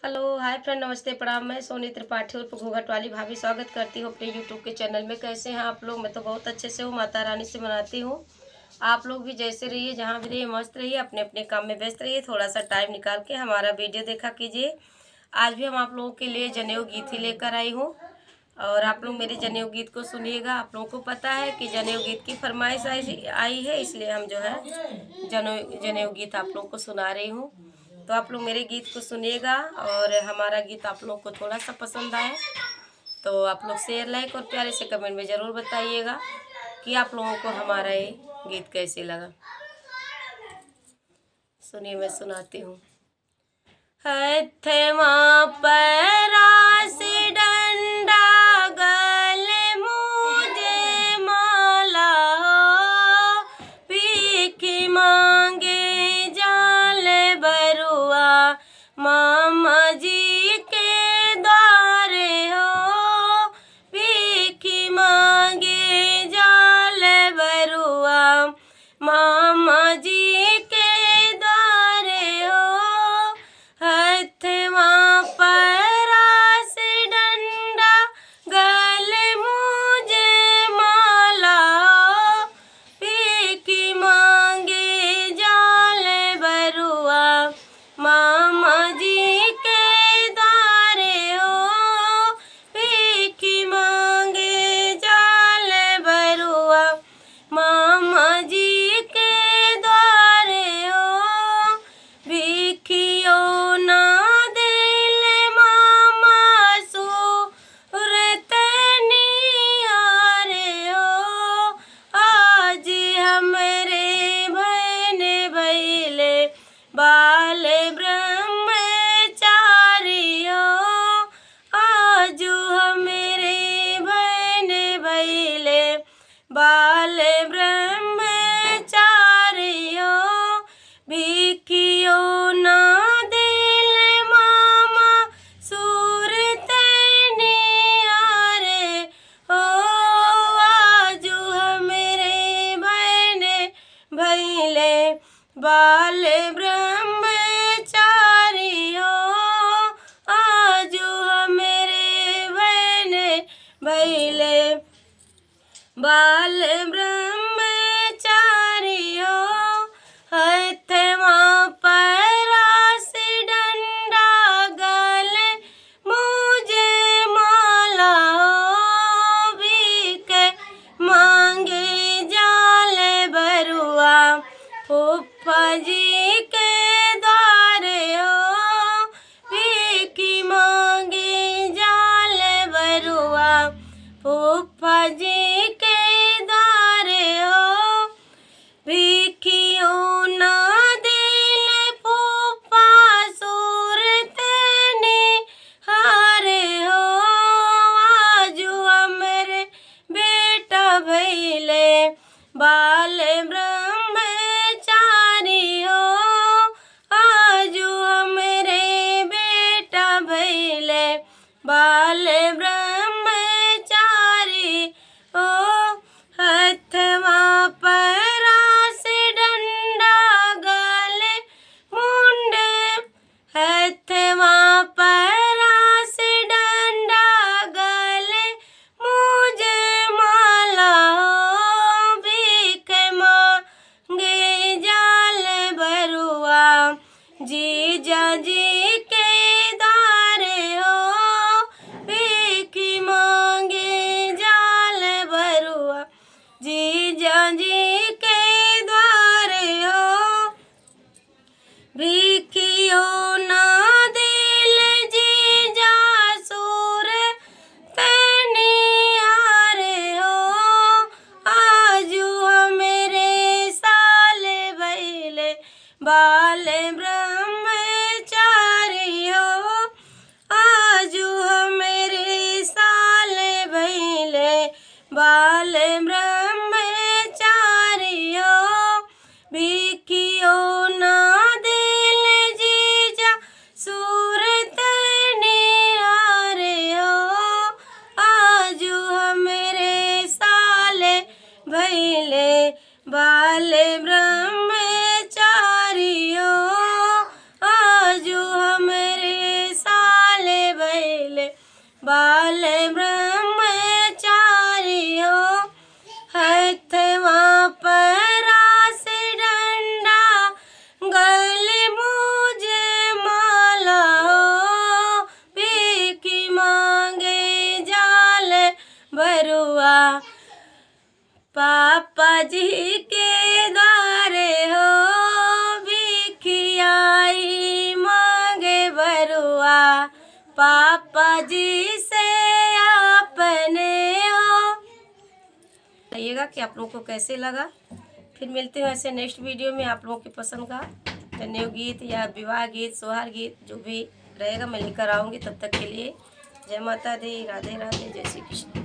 Hello hi friend, नमस्ते प्रणाम। मैं सोनी त्रिपाठी उर्फ घूंघट वाली भाभी स्वागत करती हूँ अपने यूट्यूब के चैनल में। कैसे हैं आप लोग? मैं तो बहुत अच्छे से हूँ, माता रानी से मनाती हूँ। आप लोग भी जैसे रहिए, जहाँ भी रहिए मस्त रहिए, अपने अपने काम में व्यस्त रहिए। थोड़ा सा टाइम निकाल के हमारा वीडियो देखा कीजिए। आज भी हम आप लोगों के लिए जनेऊ गीत ही लेकर आई हूँ और आप लोग मेरे जनेऊ गीत को सुनिएगा। आप लोगों को पता है कि जनेऊ गीत की फरमाइश आई है, इसलिए हम जो है जनेऊ जनेऊ गीत आप लोगों को सुना रही हूँ। तो आप लोग मेरे गीत को सुनिएगा और हमारा गीत आप लोग को थोड़ा सा पसंद आए तो आप लोग शेयर, लाइक और प्यारे से कमेंट में ज़रूर बताइएगा कि आप लोगों को हमारा ये गीत कैसे लगा। सुनिए, मैं सुनाती हूँ। हथवा पैरासी डंडा गले मुझे माला हो, भीखी मांगे जाल बरुआ मामा जी के द्वारे हो, भीखी मांगे जाल बरुआ मामा जी के द्वारे हो। हथवा पर बाल ब्रह्मचारी हो, हथवा परास डंडा, गले मुझे माला हो, भीखी मांगे जाल भरुआ, पापा जी के द्वारे हो, भिखियाई मांगे भरुआ, पापा जी से आपने हो। बताइएगा कि आप लोगों को कैसे लगा। फिर मिलते हैं ऐसे नेक्स्ट वीडियो में। आप लोगों की पसंद का जनेऊ गीत या विवाह गीत, सोहार गीत जो भी रहेगा मैं लेकर आऊँगी। तब तक के लिए जय माता दी, राधे राधे, जय श्री कृष्ण।